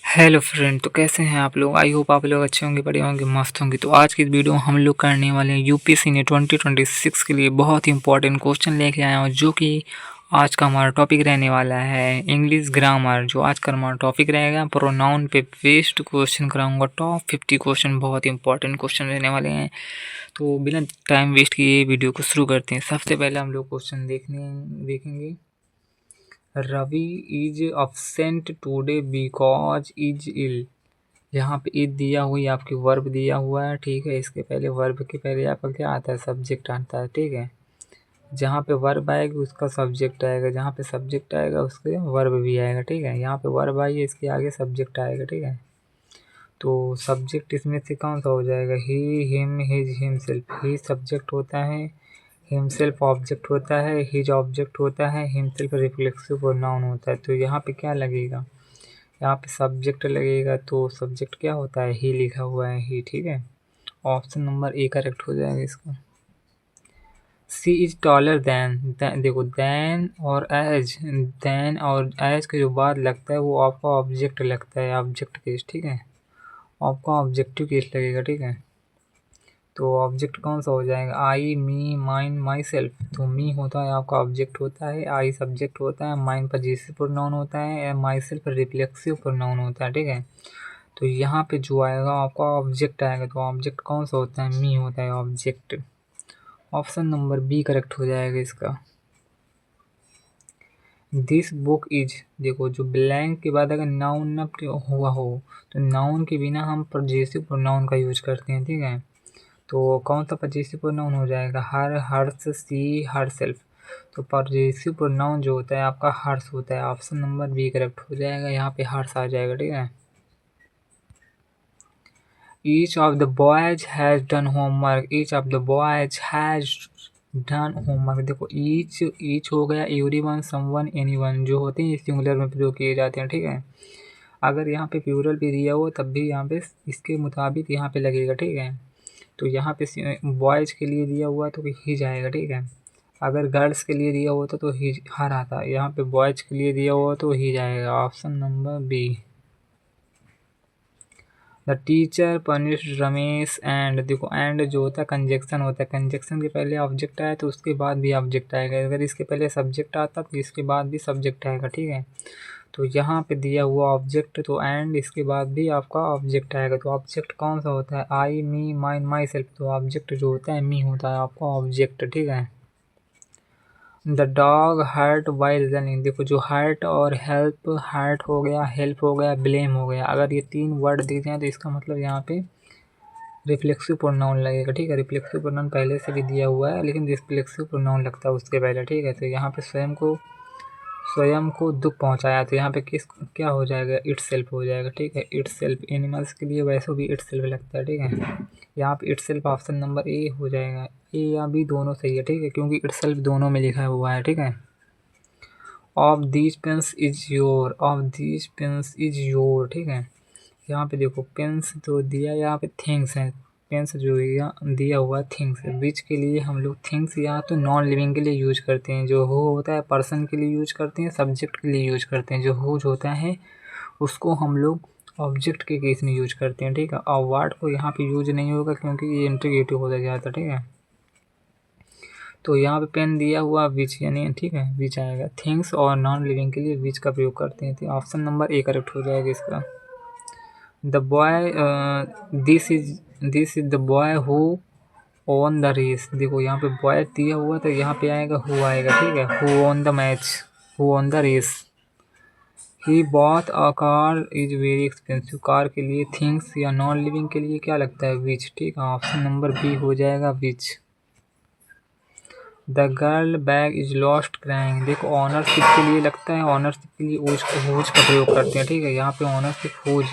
Hello friend, तो कैसे हैं आप लोग। आई होप आप लोग अच्छे होंगे, बढ़िया होंगे, मस्त होंगे। तो आज की इस वीडियो में हम लोग करने वाले हैं यूपीएससी ने 2026 के लिए बहुत ही इंपॉर्टेंट क्वेश्चन लेके आया हूँ, जो कि आज का हमारा टॉपिक रहने वाला है इंग्लिश ग्रामर। जो आज का हमारा टॉपिक रहेगा प्रोनाउन पे बेस्ड क्वेश्चन कराऊंगा। टॉप 50 क्वेश्चन बहुत इंपॉर्टेंट क्वेश्चन रहने वाले हैं। तो बिना टाइम वेस्ट किए वीडियो को शुरू करते हैं। सबसे पहले हम लोग क्वेश्चन देखेंगे। Ravi is absent today because is ill. यहाँ पे इज दिया हुआ है, आपकी वर्ब दिया हुआ है, ठीक है। इसके पहले वर्ब के पहले आपका क्या आता है, सब्जेक्ट आता है, ठीक है। जहाँ पे वर्ब आएगा उसका सब्जेक्ट आएगा, जहाँ पे सब्जेक्ट आएगा उसके वर्ब भी आएगा, ठीक है। यहाँ पे वर्ब आई है, इसके आगे सब्जेक्ट आएगा, ठीक है। तो सब्जेक्ट इसमें से कौन सा हो जाएगा, ही, हिम, हिज, हिमसेल्फ। ही सब्जेक्ट होता है, हिमसेल्फ ऑब्जेक्ट होता है, हिज ऑब्जेक्ट होता है, हिमसेल्फ रिफ्लेक्सिव प्रोनाउन होता है। तो यहाँ पे क्या लगेगा, यहाँ पे सब्जेक्ट लगेगा। तो सब्जेक्ट क्या होता है, ही लिखा हुआ है, ही, ठीक है। ऑप्शन नंबर ए करेक्ट हो जाएगा इसका। सी इज टॉलर देन, देखो देन और एज, देन और एज के जो बाद लगता है वो आपका ऑब्जेक्ट लगता है, ऑब्जेक्ट केस, ठीक है। आपका ऑब्जेक्टिव केस लगेगा, ठीक है। तो ऑब्जेक्ट कौन सा हो जाएगा, आई, मी, माइन, माई सेल्फ। तो मी होता है आपका ऑब्जेक्ट होता है, आई सब्जेक्ट होता है, माइन पजेसिव प्रोनाउन होता है, माई सेल्फ रिफ्लेक्सिव प्रोनाउन होता है, ठीक है। तो यहाँ पे जो आएगा आपका ऑब्जेक्ट आएगा। तो ऑब्जेक्ट कौन सा होता है, मी होता है object. Option number B correct हो जाएगा इसका। दिस बुक इज, देखो जो ब्लैंक के बाद अगर नाउन न हुआ हो तो नाउन के बिना हम पजेसिव प्रोनाउन का यूज करते हैं, ठीक है। तो कौन सा पजेसिव प्रोनाउन हो जाएगा, हर, हर्ष, सी, हर सेल्फ। तो पजेसिव प्रोनाउन जो होता है आपका हर्ष होता है। ऑप्शन नंबर बी करेक्ट हो जाएगा, यहाँ पे हर्ष आ जाएगा, ठीक है। Each of the boys has done homework, each of the boys has done homework. देखो ईच हो गया, एवरीवन, समवन, एनीवन, जो होते हैं सिंगुलर में प्रयोग किए जाते हैं, ठीक है। अगर यहाँ पे प्लूरल भी दिया हो तब भी यहाँ पे इसके मुताबिक यहाँ पे लगेगा, ठीक है। तो यहाँ पे बॉयज़ के लिए दिया हुआ तो ही जाएगा, ठीक है। अगर गर्ल्स के लिए दिया होता तो ही हर आता, यहाँ पे बॉयज़ के लिए दिया हुआ तो ही जाएगा। Option number B. The teacher punish Ramesh and, देखो एंड जो होता है कंजक्शन होता है, कंजक्शन के पहले ऑब्जेक्ट आया तो उसके बाद भी ऑब्जेक्ट आएगा। अगर इसके पहले सब्जेक्ट आता तो इसके बाद भी सब्जेक्ट आएगा, ठीक है। तो यहाँ पे दिया हुआ ऑब्जेक्ट तो एंड इसके बाद भी आपका ऑब्जेक्ट आएगा। तो ऑब्जेक्ट कौन सा होता है, आई, मी, माइन, माई सेल्फ। तो ऑब्जेक्ट जो होता है मी होता है आपका ऑब्जेक्ट, ठीक है। The dog hurt by reasoning, देखो जो हर्ट और हेल्प, हर्ट हो गया, हेल्प हो गया, ब्लेम हो गया। अगर ये तीन वर्ड दिख जाए तो इसका मतलब यहाँ पे रिफ्लेक्सिव प्रोनाउन लगेगा, ठीक है। रिफ्लेक्सिव प्रोनाउन पहले से भी दिया हुआ है लेकिन रिफ्लेक्सिव प्रोनाउन लगता है उसके पहले, ठीक है। तो यहाँ पे स्वयं को दुख पहुंचाया, तो यहाँ पे क्या हो जाएगा, इट सेल्फ हो जाएगा, ठीक है। इट सेल्फ, एनिमल्स के लिए वैसे भी इट सेल्फ लगता है, ठीक है। यहाँ पे इट सेल्फ ऑप्शन नंबर ए हो जाएगा। ए या बी दोनों सही है, ठीक है, क्योंकि इट सेल्फ दोनों में लिखा हुआ है, ठीक है। Of these pens is your, of these pens is your, ठीक है। यहाँ पे देखो पेन्स तो दिया, यहाँ पे थिंग्स है, पेन्स जो दिया हुआ थिंग्स है। विच के लिए हम लोग थिंग्स या तो नॉन लिविंग के लिए यूज करते हैं, जो हो होता है पर्सन के लिए यूज करते हैं, सब्जेक्ट के लिए यूज करते हैं। जो हो जो होता है उसको हम लोग ऑब्जेक्ट के केस में यूज करते हैं, ठीक है। और वर्ड को यहाँ पे यूज नहीं होगा क्योंकि ये इंटीग्रेटिव हो जाता है, ठीक है। तो यहाँ पे पेन दिया हुआ विच, यानी ठीक है विच आएगा। थिंग्स और नॉन लिविंग के लिए विच का प्रयोग करते हैं। तो ऑप्शन नंबर ए करेक्ट हो जाएगा इसका। The boy, this is the boy who won the race, देखो यहाँ पे बॉय दिया हुआ तो यहाँ पे आएगा हु आएगा, ठीक है। Who won the match, who won the race. He bought a car is very expensive, car के लिए थिंग्स या नॉन लिविंग के लिए क्या लगता है, विच, ठीक है। ऑप्शन नंबर बी हो जाएगा which. The girl bag is lost crying, देखो ऑनरशिप के लिए लगता है, ऑनरशिप के लिए हुज का प्रयोग करते हैं, ठीक है। यहाँ पे ऑनरशिप हुज,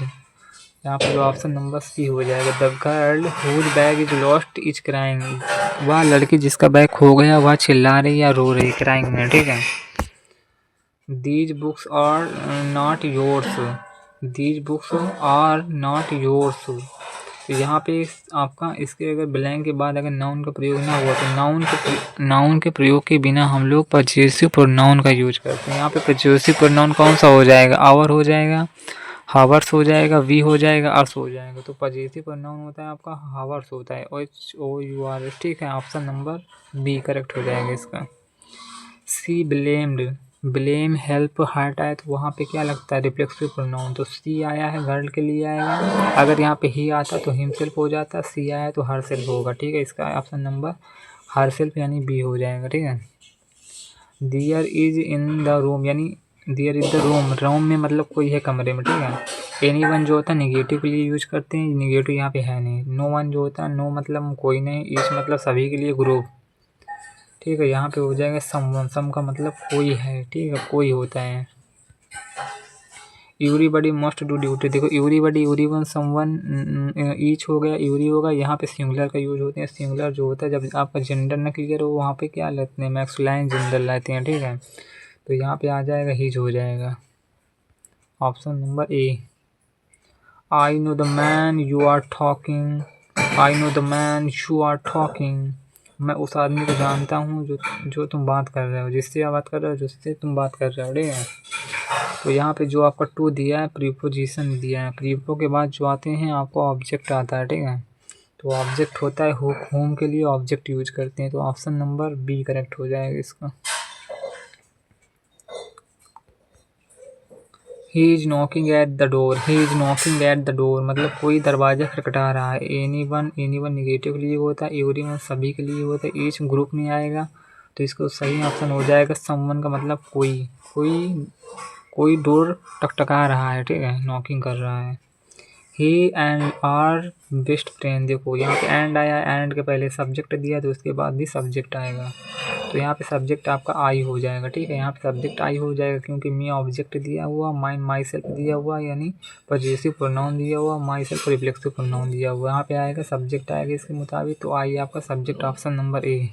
यहाँ पे जो ऑप्शन नंबर सी हो जाएगा। The girl whose bag is lost is crying, वह लड़की जिसका बैग खो गया वह चिल्ला रही या रो रही, क्राइंग में, ठीक है। These books are not yours, these books are not yours. तो यहाँ पे आपका इसके अगर ब्लैंक के बाद अगर नाउन का प्रयोग ना हुआ तो नाउन के प्रयोग के बिना हम लोग पजेसिव प्रोनाउन का यूज करते हैं। यहाँ पे पजेसिव प्रोनाउन कौन सा हो जाएगा, आवर हो जाएगा, हावर्स हो जाएगा, वी हो जाएगा, अर्स हो जाएगा। तो पजेसिव प्रोनाउन होता है आपका हावर्स होता है, HOURS। ठीक है, ऑप्शन नंबर बी करेक्ट हो जाएगा इसका। सी ब्लेम्ड, ब्लेम हेल्प हर्ट आए तो वहाँ पे क्या लगता है, रिफ्लेक्सिव प्रोनाउन। तो सी आया है गर्ल के लिए आएगा, अगर यहाँ पे ही आता तो हिमसेल्फ हो जाता, सी आया तो हर सेल्फ होगा। ठीक है, इसका ऑप्शन नंबर हर सेल्फ यानी बी हो जाएगा। ठीक है, there is in the room यानी there is the room, room में मतलब कोई है कमरे में। ठीक है, एनी वन जो होता है निगेटिव के लिए यूज करते हैं, निगेटिव यहाँ पे है नहीं। नो वन जो होता है, नो मतलब कोई नहीं, ईच मतलब सभी के लिए, ग्रुप। ठीक है, यहाँ पे हो जाएगा समवन, सम का मतलब कोई है। ठीक है, कोई होता है। एवरीबॉडी मस्ट डू ड्यूटी, देखो एवरीबॉडी, एवरीवन, समवन, ईच हो गया, एवरी होगा। यहाँ पे सिंगुलर का यूज होते हैं। सिंगुलर जो होता है जब आपका जेंडर न क्लियर हो, वहाँ पे क्या लेते हैं, मैक्सुलाइन जेंडर लाते हैं। ठीक है, तो यहाँ पे आ जाएगा हीज हो जाएगा, option number A. I know the man you are talking, I know the man you are talking, मैं उस आदमी को जानता हूँ जो तुम बात कर रहे हो, जिससे आप बात कर रहे हो, जिससे तुम बात कर रहे हो। ठीक है, तो यहाँ पे जो आपका टू दिया है, प्रीपोजिशन दिया है, प्रीपो के बाद जो आते हैं आपको ऑब्जेक्ट आता है। ठीक है, तो ऑब्जेक्ट होता है होम के लिए ऑब्जेक्ट यूज करते हैं, तो ऑप्शन नंबर बी करेक्ट हो जाएगा इसका। He is knocking at the door, he is knocking at the door मतलब कोई दरवाजा खटखटा रहा है। एनी वन निगेटिव के लिए होता है, एवरी वन सभी के लिए होता है, ईच ग्रुप में आएगा। तो इसको सही ऑप्शन हो जाएगा समवन का मतलब कोई, कोई डोर टकटका रहा है। ठीक है, नॉकिंग कर रहा है। ही एंड आर बेस्ट फ्रेंड, देखो यहाँ पे एंड आया, एंड के पहले सब्जेक्ट दिया तो उसके बाद भी सब्जेक्ट आएगा, तो यहाँ पे सब्जेक्ट आपका आई हो जाएगा। ठीक है, यहाँ पे सब्जेक्ट आई हो जाएगा क्योंकि मी ऑब्जेक्ट दिया हुआ, माइन माई सेल्फ दिया हुआ, यानी पजेसिव प्रोनाउन दिया हुआ, माई सेल्फ रिफ्लेक्सिव प्रोनाउन दिया हुआ, यहाँ पे आएगा सब्जेक्ट आएगा इसके मुताबिक, तो आई आपका subject option number A.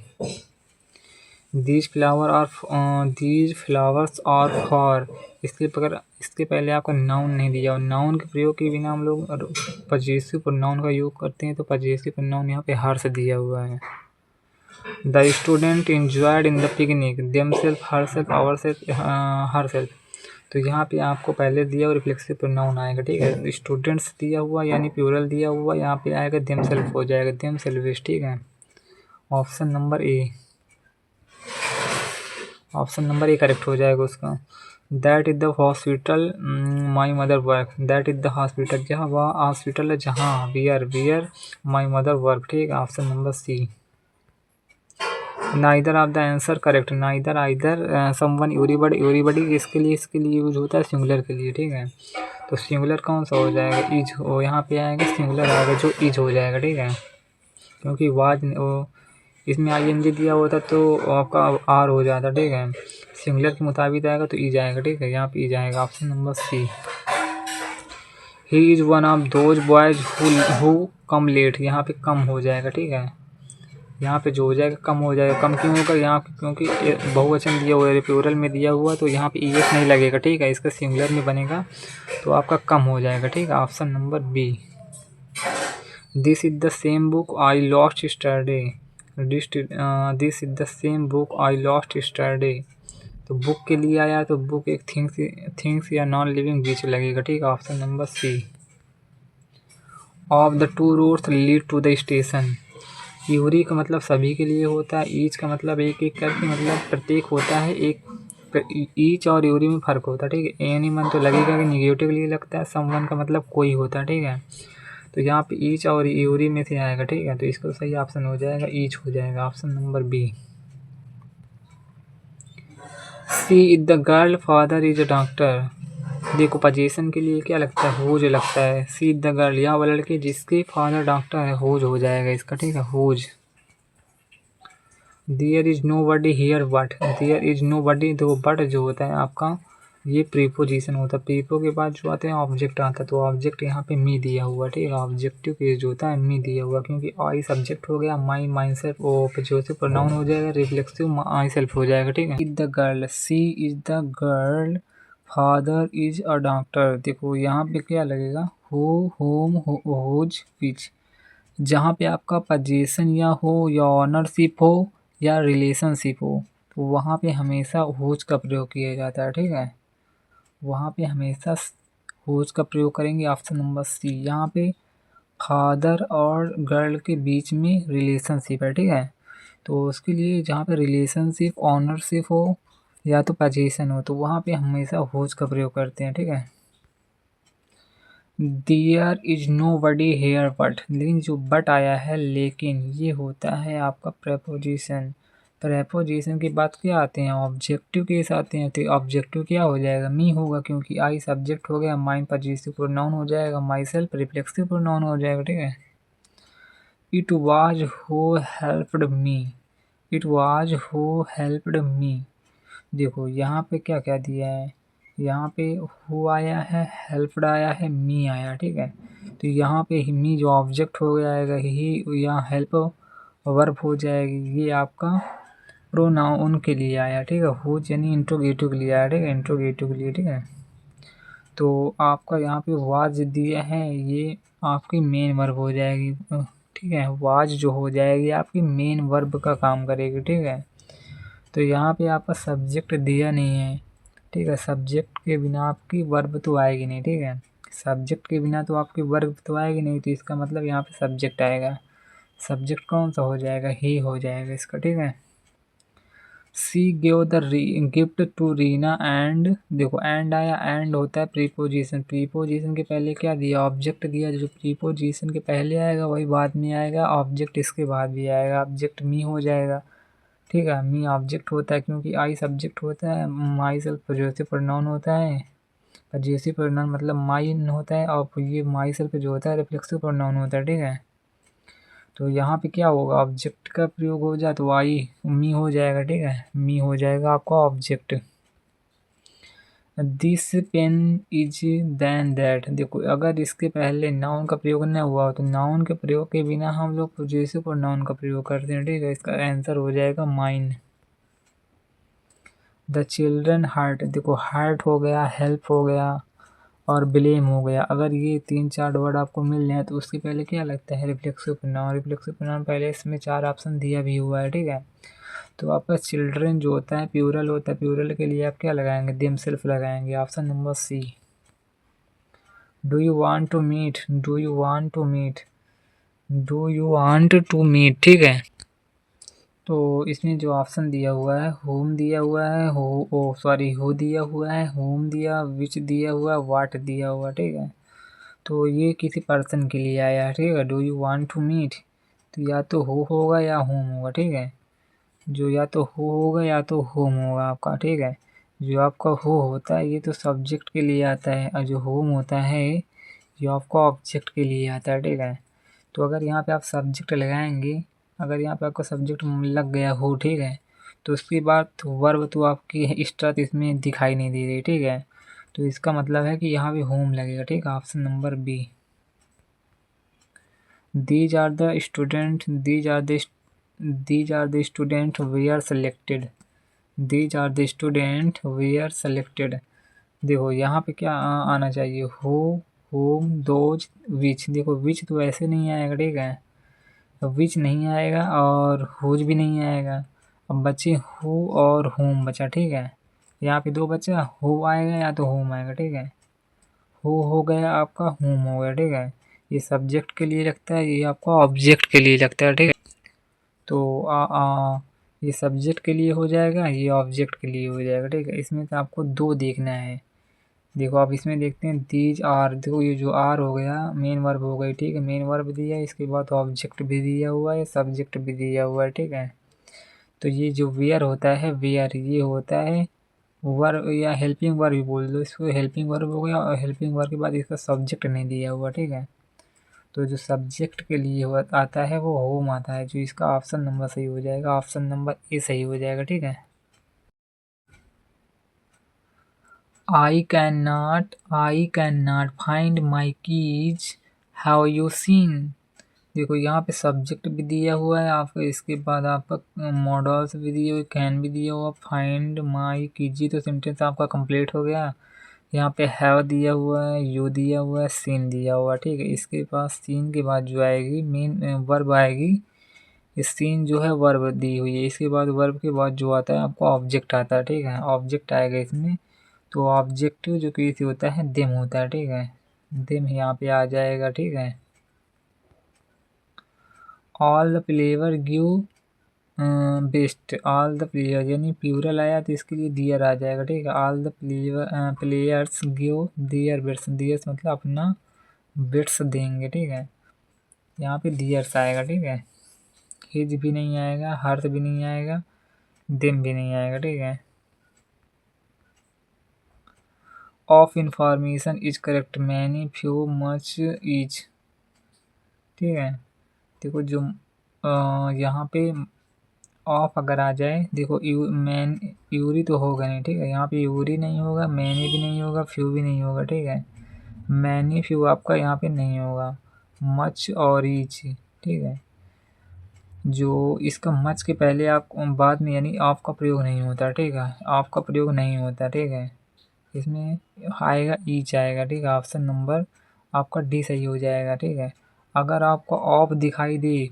These flowers are for, इसके पहले आपका नाउन नहीं दिया, और नाउन के प्रयोग के बिना हम लोग पजेसिव प्रोनाउन का योग करते हैं, तो पजेसिव प्रोनाउन यहाँ पे हर से दिया हुआ है। The student enjoyed in the picnic, themselves, her self, our self, her self, तो यहाँ पे आपको पहले दिया और रिफ्लेक्सिव प्रोनाउन आएगा। ठीक है, स्टूडेंट्स दिया हुआ यानी प्लूरल दिया हुआ, यहाँ पे आएगा देमसेल्फ हो जाएगा, देमसेल्फ। ठीक है, option number A, option number A correct हो जाएगा उसका। That is the hospital my mother work, that is the hospital, जहाँ वह हॉस्पिटल है जहाँ, वियर माई मदर वर्क। ठीक है, option number C. Neither of the answer correct, neither, either, someone, everybody इसके लिए यूज होता है सिंगुलर के लिए। ठीक है, तो सिंगुलर कौन सा हो जाएगा, इज हो, यहाँ पे आएगा सिंगुलर आएगा जो इज हो जाएगा। ठीक है, क्योंकि वाज वो इसमें ING दिया होता तो आपका आर हो जाता। ठीक है, सिंगुलर के मुताबिक आएगा तो ई जाएगा। ठीक है, यहाँ पे ई जाएगा, option number C. He is one of those boys who come late, यहाँ पे कम हो जाएगा। ठीक है, यहाँ पे जो हो जाएगा कम हो जाएगा, कम क्यों होगा यहाँ पे, क्योंकि बहुवचन दिया हुआ है, प्लूरल में दिया हुआ, तो यहाँ पे ES नहीं लगेगा। ठीक है, इसका सिंगुलर में बनेगा तो आपका कम हो जाएगा। ठीक है, option number B. This is the same book I lost yesterday, this is the same book I lost yesterday, तो बुक के लिए आया तो बुक एक थिंग्स या नॉन लिविंग बीच लगेगा। ठीक है, option number C. Of the two roads lead to the station, every का मतलब सभी के लिए होता है, ईच का मतलब एक एक करके मतलब प्रत्येक होता है, एक ईच और एवरी में फ़र्क होता है। ठीक है, एनी मन तो लगेगा कि निगेटिव के लिए लगता है, समवन का मतलब कोई होता है। ठीक है, तो यहाँ पे ईच और एवरी में से आएगा। ठीक है, तो इसको सही ऑप्शन हो जाएगा, ईच हो जाएगा, option number B. She is the girl, father is a doctor, देखो पोजीशन के लिए क्या लगता है, होज लगता है। सी इज द गर्ल, या वो लड़की जिसके फादर डॉक्टर है, होज हो जाएगा इसका। ठीक है, होज। There is nobody here but, there is nobody, देखो बट जो होता है आपका ये प्रीपोजिशन होता है, प्रीपो के बाद जो आते हैं ऑब्जेक्ट आता है, तो ऑब्जेक्ट यहाँ पे मी दिया हुआ। ठीक है, ऑब्जेक्टिव केस जो होता है मी दिया हुआ, क्योंकि आई सब्जेक्ट हो गया, माई माइन सेल्फ वो पॉजिटिव प्रोनाउन हो जाएगा, रिफ्लेक्सिव माई सेल्फ हो जाएगा। ठीक है, is the girl, she is the girl, father is a doctor, देखो यहाँ पे क्या लगेगा, हु, होम, होज, विच, जहाँ पे आपका पोजीशन या हो या ऑनरशिप हो या रिलेशनशिप हो, तो वहाँ पे हमेशा होज का प्रयोग किया जाता है। ठीक है, वहाँ पे हमेशा होज का प्रयोग करेंगे ऑप्शन नंबर सी। यहाँ पे फादर और गर्ल के बीच में रिलेशनशिप है, ठीक है। तो उसके लिए जहाँ पे रिलेशनशिप ऑनरशिप हो या तो पोजीशन हो तो वहाँ पे हमेशा होज का प्रयोग करते हैं, ठीक है। There is nobody here but, लेकिन जो बट आया है लेकिन ये होता है आपका प्रेपोजिशन। प्रेपोजिशन के बाद क्या आते हैं, ऑब्जेक्टिव केस आते हैं। तो ऑब्जेक्टिव क्या हो जाएगा, मी होगा, क्योंकि आई सब्जेक्ट हो गया, माइन पॉजिटिव प्रोनाउन हो जाएगा, माई सेल्फ रिफ्लेक्सिव प्रोनाउन हो जाएगा, ठीक है। It was who helped me, it was who helped me. देखो यहाँ पे क्या क्या दिया है, यहाँ पे हु आया है, हेल्प्ड आया है, मी आया, ठीक है। तो यहाँ पे मी जो ऑब्जेक्ट हो जाएगा ही, यहाँ हेल्प वर्ब हो जाएगी, ये आपका प्रोनाउन के लिए आया, ठीक है। हु यानी इंट्रोगेटिव के लिए आया, ठीक है, इंट्रोगेटिव के लिए, ठीक है। तो आपका यहाँ पे वाज दिया है, ये आपकी मेन वर्ब हो जाएगी, ठीक है। वाज जो हो जाएगी आपकी मेन वर्ब का काम करेगी, ठीक है। तो यहाँ पे आपका सब्जेक्ट दिया नहीं है, ठीक है। सब्जेक्ट के बिना आपकी वर्ब तो आएगी नहीं, ठीक है। सब्जेक्ट के बिना तो आपकी वर्ब तो आएगी नहीं, तो इसका मतलब यहाँ पे सब्जेक्ट आएगा। सब्जेक्ट कौन सा हो जाएगा, ही हो जाएगा इसका, ठीक है। She give the gift to Reena and, देखो एंड आया, एंड होता है प्रीपोजिशन। प्रीपोजिशन के पहले क्या दिया, ऑब्जेक्ट दिया। जो प्रीपोजिशन के पहले आएगा वही बाद में आएगा, ऑब्जेक्ट इसके बाद भी आएगा, ऑब्जेक्ट मी हो जाएगा, ठीक है। मी ऑब्जेक्ट होता है क्योंकि आई सब्जेक्ट होता है, माई सेल्फ पॉजिटिव प्रोनाउन होता है, पॉजिटिव प्रोनाउन मतलब माइन होता है, और ये माई सेल्फ जो होता है रिफ्लेक्सिव प्रोनाउन होता है, ठीक है। तो यहाँ पे क्या होगा, ऑब्जेक्ट का प्रयोग हो जाए तो आई मी हो जाएगा, ठीक है। मी हो जाएगा आपका object. This pen is than that, देखो अगर इसके पहले नाउन का प्रयोग न हुआ हो तो नाउन के प्रयोग के बिना हम लोग पॉजिटिव प्रोनाउन का प्रयोग करते हैं, ठीक है। इसका आंसर हो जाएगा माइन। द चिल्ड्रन हर्ट, देखो हर्ट हो गया, हेल्प हो गया और ब्लेम हो गया। अगर ये 3-4 वर्ड आपको मिल जाए तो उसके पहले क्या लगता है, रिफ्लेक्सिव प्रोनाउन। रिफ्लेक्सिव प्रोनाउन पहले इसमें 4 ऑप्शन दिया भी हुआ है, ठीक है। तो आपका चिल्ड्रन जो होता है प्लूरल होता है, प्लूरल के लिए आप क्या लगाएंगे, देमसेल्फ लगाएंगे, option number C. Do you want to meet, do you want to meet, do you want to meet, ठीक है। तो इसमें जो ऑप्शन दिया हुआ है, होम दिया हुआ है, हु दिया हुआ है, होम दिया, विच दिया हुआ, वाट दिया हुआ, ठीक है। तो ये किसी पर्सन के लिए आया है, ठीक है। Do you want to meet, तो या तो हो होगा या होम होगा, ठीक है। जो या तो हो होगा या तो होम होगा आपका, ठीक है। जो आपका हो होता है ये तो सब्जेक्ट के लिए आता है, और जो होम होता है ये आपका ऑब्जेक्ट के लिए आता है, ठीक है। तो अगर यहाँ पे आप सब्जेक्ट लगाएंगे, अगर यहाँ पे आपका सब्जेक्ट लग गया हो, ठीक है, तो उसके बाद वर्ब तो आपकी एक्स्ट्रा इसमें दिखाई नहीं दे रही, ठीक है। तो इसका मतलब है कि यहाँ पे होम लगेगा, ठीक है, option number B. These are the student, these are the student we are selected, these are the student we are selected। देखो यहाँ पे क्या आना चाहिए, हो, होम, दोज, विच। देखो विच तो ऐसे नहीं आएगा, ठीक है, विच नहीं आएगा और हुज भी नहीं आएगा। अब बचे हु और होम बचा, ठीक है। यहाँ पे 2 बचा, हो आएगा या तो होम आएगा, ठीक है। हो गया आपका, होम हो गया, ठीक है। ये सब्जेक्ट के लिए लगता है, ये आपका ऑब्जेक्ट के लिए लगता है, ठीक है। तो ये सब्जेक्ट के लिए हो जाएगा, ये ऑब्जेक्ट के लिए हो जाएगा, ठीक है। इसमें तो आपको 2 देखना है। देखो आप इसमें देखते हैं दीज आर, देखो ये जो आर हो गया मेन वर्ब हो गई, ठीक है। मेन वर्ब दिया है, इसके बाद ऑब्जेक्ट भी दिया हुआ है, सब्जेक्ट भी दिया हुआ है, ठीक है। तो ये जो वेयर होता है, वेयर ये होता है वर्ब या हेल्पिंग वर्ब भी बोल दो इसको, हेल्पिंग वर्ब हो गया, और हेल्पिंग वर्ब के बाद इसका सब्जेक्ट नहीं दिया हुआ, ठीक है। तो जो सब्जेक्ट के लिए आता है वो होम आता है, जो इसका ऑप्शन नंबर सही हो जाएगा, ऑप्शन नंबर ए सही हो जाएगा, ठीक है। I can not find my keys, have you seen. देखो यहाँ पे सब्जेक्ट भी दिया हुआ है आपका, इसके बाद आपका मॉडल्स भी दिए हुए, कैन भी दिया हुआ, फाइंड माई कीजिए, तो सेंटेंस आपका कंप्लीट हो गया। यहाँ पे हैव दिया हुआ है, यू दिया हुआ है, सीन दिया हुआ है, ठीक है। इसके पास सीन के बाद जो आएगी मेन वर्ब आएगी, इस सीन जो है वर्ब दी हुई है, इसके बाद वर्ब के बाद जो आता है आपको ऑब्जेक्ट आता है, ठीक है, ऑब्जेक्ट आएगा इसमें। तो ऑब्जेक्टिव जो किसी होता है देम होता है, ठीक है, देम यहाँ पे आ जाएगा, ठीक है। All the player give best, all the player यानी प्लूरल आया तो इसके लिए दियर आ जाएगा, ठीक है। All the players give their bits, theirs मतलब अपना बिट्स देंगे, ठीक है, यहाँ पे दियर्स आएगा, ठीक है। हिज भी नहीं आएगा, हर्थ भी नहीं आएगा, देम भी नहीं आएगा, ठीक है। Of information is correct, many few much is, ठीक है। देखो जो यहाँ पे ऑफ अगर आ जाए, देखो यूरी तो होगा नहीं, ठीक है, यहाँ पे यूरी नहीं होगा, मैनी भी नहीं होगा, फ्यू भी नहीं होगा, ठीक है। मैनी फ्यू आपका यहाँ पे नहीं होगा, मच और ईच, ठीक है। जो इसका मच के पहले आप बाद में यानी ऑफ का प्रयोग नहीं होता, ठीक है, ऑफ का प्रयोग नहीं होता, ठीक है। इसमें आएगा ईच आएगा, ठीक है। ऑप्शन नंबर आपका डी सही हो जाएगा, ठीक है। अगर आपको ऑफ दिखाई दे,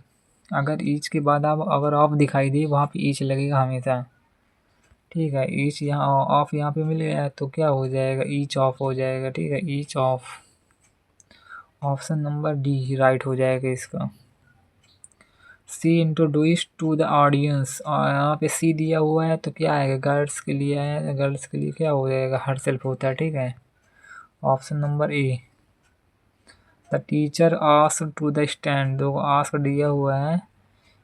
अगर ईच के बाद आप अगर ऑफ दिखाई दे वहाँ पे ईच लगेगा हमेशा, ठीक है। ईच यहाँ ऑफ यहाँ पे मिल गया तो क्या हो जाएगा, ईच ऑफ हो जाएगा, ठीक है, each of. Option number D right हो जाएगा इसका। She introduce to the audience, यहाँ पे सी दिया हुआ है तो क्या आएगा, गर्ल्स के लिए आया, गर्ल्स के लिए क्या हो जाएगा, हर सेल्फ होता है, ठीक है। Option number A. The teacher ask to the stand, दो आस्क दिया हुआ है,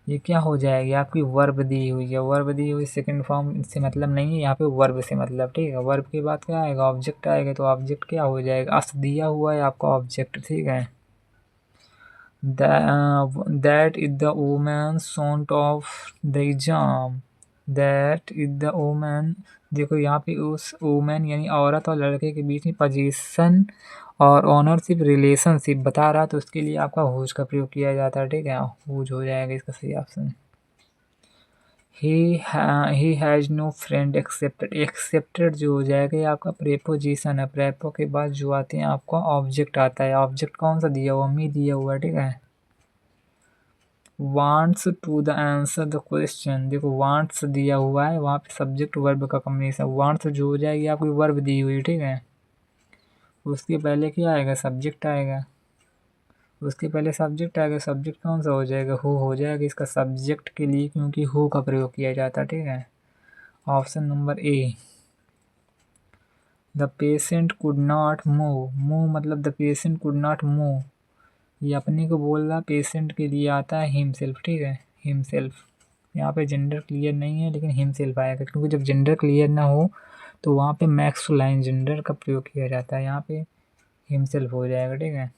ये क्या हो जाएगी आपकी वर्ब दी हुई है, वर्ब दी हुई सेकंड फॉर्म से मतलब नहीं है यहाँ पे, वर्ब से मतलब, ठीक है। वर्ब के बाद क्या आएगा, ऑब्जेक्ट आएगा, तो ऑब्जेक्ट क्या हो जाएगा, अस दिया हुआ है आपका ऑब्जेक्ट, ठीक है। That is the women sought of the exam, that is the women, देखो यहाँ पे उस वुमेन यानी औरत और लड़के के बीच में पोजीशन और ऑनरशिप रिलेशनशिप बता रहा, तो उसके लिए आपका हुज का प्रयोग किया जाता है, ठीक है। हुज हो जाएगा इसका सही option. He has no friend accepted, accepted जो हो जाएगा ये आपका प्रेपोजिशन है, प्रेपो के बाद जो आते हैं आपका ऑब्जेक्ट आता है, ऑब्जेक्ट कौन सा दिया हुआ, मी दिया हुआ है, ठीक है। Wants to the answer the question, देखो वांट्स दिया हुआ है, वहाँ पे सब्जेक्ट वर्ब का कॉम्बिनेशन, वांट्स जो हो जाएगी आपकी वर्ब दी हुई, ठीक है। उसके पहले क्या आएगा, सब्जेक्ट आएगा, उसके पहले सब्जेक्ट आएगा, सब्जेक्ट कौन सा हो जाएगा, हु हो जाएगा इसका सब्जेक्ट के लिए, क्योंकि हु का प्रयोग किया जाता है, ठीक है। Option number A. The patient could not move, move मतलब the patient could not move, ये अपने को बोल रहा, पेशेंट के लिए आता है हिमसेल्फ, ठीक है, हिमसेल्फ। यहाँ पे जेंडर क्लियर नहीं है लेकिन हिमसेल्फ आएगा, क्योंकि जब जेंडर क्लियर ना हो तो वहाँ पे मैक्सुलाइन जेंडर का प्रयोग किया जाता है, यहाँ पे हिमसेल्फ हो जाएगा, ठीक है।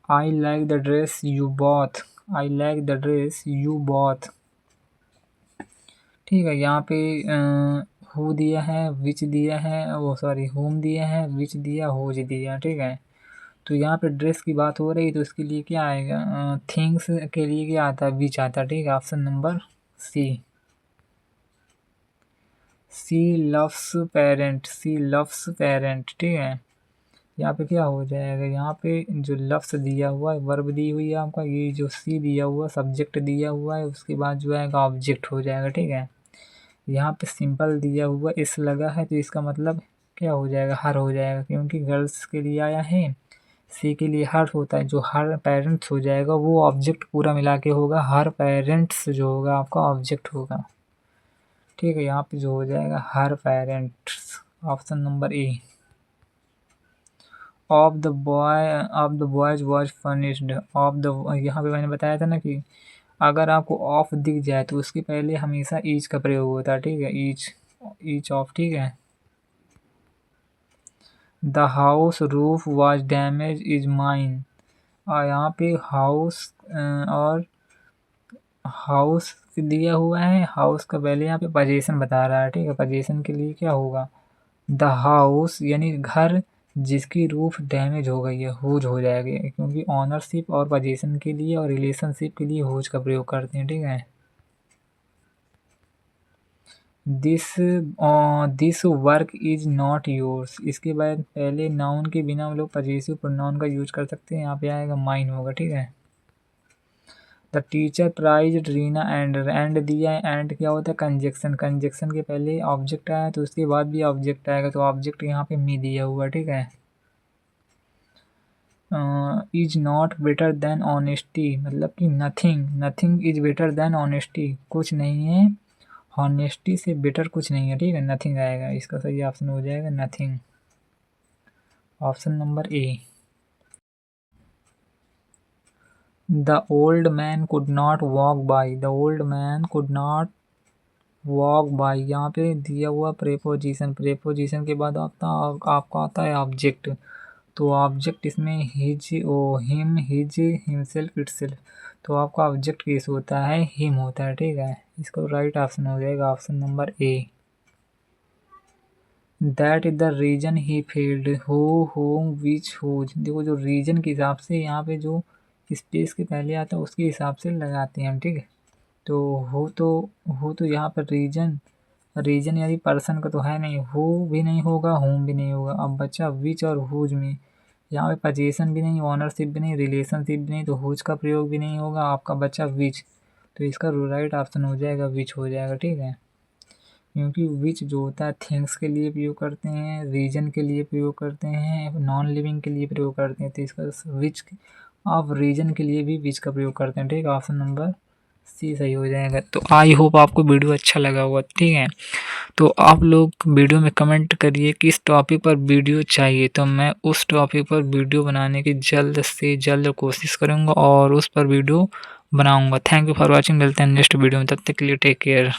I like the dress you both, I like the dress you both, ठीक है। यहाँ पे हु दिया है, विच दिया है, वो सॉरी होम दिया है, विच दिया, होज दिया, ठीक है। तो यहाँ पे ड्रेस की बात हो रही तो इसके लिए क्या आएगा, थिंग्स के लिए क्या आता है, विच आता है, ठीक है। Option number C. She loves parent, she loves parent, ठीक है। यहाँ पे क्या हो जाएगा, यहाँ पे जो लफ्स दिया हुआ है, वर्ब दी हुई है आपका, ये जो सी दिया हुआ सब्जेक्ट दिया हुआ है, उसके बाद जो आएगा ऑब्जेक्ट हो जाएगा, ठीक है। यहाँ पे सिंपल दिया हुआ इस लगा है तो इसका मतलब क्या हो जाएगा, हर हो जाएगा, क्योंकि गर्ल्स के लिए आया है। सी के लिए हर होता है, जो हर पेरेंट्स हो जाएगा वो ऑब्जेक्ट पूरा मिला के होगा, हर पेरेंट्स जो होगा आपका ऑब्जेक्ट होगा, ठीक है। यहाँ पे जो हो जाएगा her parents, option number A. Of the boys was furnished, of the, यहाँ पे मैंने बताया था ना कि अगर आपको ऑफ दिख जाए तो उसके पहले हमेशा ईच का प्रयोग होता है, ठीक है, ईच, ईच ऑफ, ठीक है। The house roof was damage is mine, और यहाँ पे हाउस और हाउस दिया हुआ है, हाउस का पहले यहाँ पे पोजीशन बता रहा है, ठीक है। पोजीशन के लिए क्या होगा, द हाउस यानी घर जिसकी रूफ डैमेज हो गई है, हुज हो जाएगी, क्योंकि ऑनरशिप और पोजीशन के लिए और रिलेशनशिप के लिए हुज का प्रयोग करते हैं, ठीक है। This work is not yours, इसके बाद पहले नाउन के बिना हम लोग पजेसिव प्रोनाउन का यूज कर सकते हैं, यहाँ पे आएगा माइन होगा, ठीक है। The teacher praise Reena and दिया है। एंड क्या होता है? कंजक्शन। कंजक्शन के पहले ऑब्जेक्ट आया तो उसके बाद भी ऑब्जेक्ट आएगा, तो ऑब्जेक्ट यहाँ पे मी दिया हुआ, ठीक है। Is not better than honesty, मतलब कि nothing is better than honesty, कुछ नहीं है हॉनेस्टी से बेटर कुछ नहीं है, ठीक है। नथिंग आएगा, इसका सही ऑप्शन हो जाएगा nothing, option number A. The old man could not walk by, the old man could not walk by, यहाँ पे दिया हुआ प्रेपोजिशन। प्रेपोजिशन के बाद आपका आता है ऑब्जेक्ट, तो ऑब्जेक्ट इसमें हिज ओ हिम हिज हिमसेल्फ इटसेल्फ, तो आपका ऑब्जेक्ट किस होता है? हिम होता है, ठीक है। इसको राइट ऑप्शन हो जाएगा option number A. That is the reason he failed, who whom which whose, देखो जो रीजन के हिसाब से यहाँ पे जो स्पेस के पहले आता है उसके हिसाब से लगाते हैं हम, ठीक है। तो हो तो यहाँ पर रीजन यानी पर्सन का तो है नहीं, हु भी नहीं होगा, होम भी नहीं होगा। अब बच्चा विच और हुज में, यहाँ पे पोजीशन भी नहीं, ओनरशिप भी नहीं, रिलेशनशिप भी नहीं, तो हुज का प्रयोग भी नहीं होगा, आपका बच्चा विच, तो इसका राइट ऑप्शन हो जाएगा विच हो जाएगा, ठीक है। क्योंकि विच जो होता है थिंग्स के लिए प्रयोग करते हैं, रीजन के लिए प्रयोग करते हैं, नॉन लिविंग के लिए प्रयोग करते हैं, तो इसका विच आप रीजन के लिए भी विच का प्रयोग करते हैं, ठीक है। ऑप्शन नंबर सी सही हो जाएगा। तो आई होप आपको वीडियो अच्छा लगा होगा, ठीक है। तो आप लोग वीडियो में कमेंट करिए किस टॉपिक पर वीडियो चाहिए, तो मैं उस टॉपिक पर वीडियो बनाने की जल्द से जल्द कोशिश करूँगा और उस पर वीडियो बनाऊँगा। थैंक यू फॉर वॉचिंग, मिलते हैं नेक्स्ट वीडियो में, तब तक के लिए टेक केयर।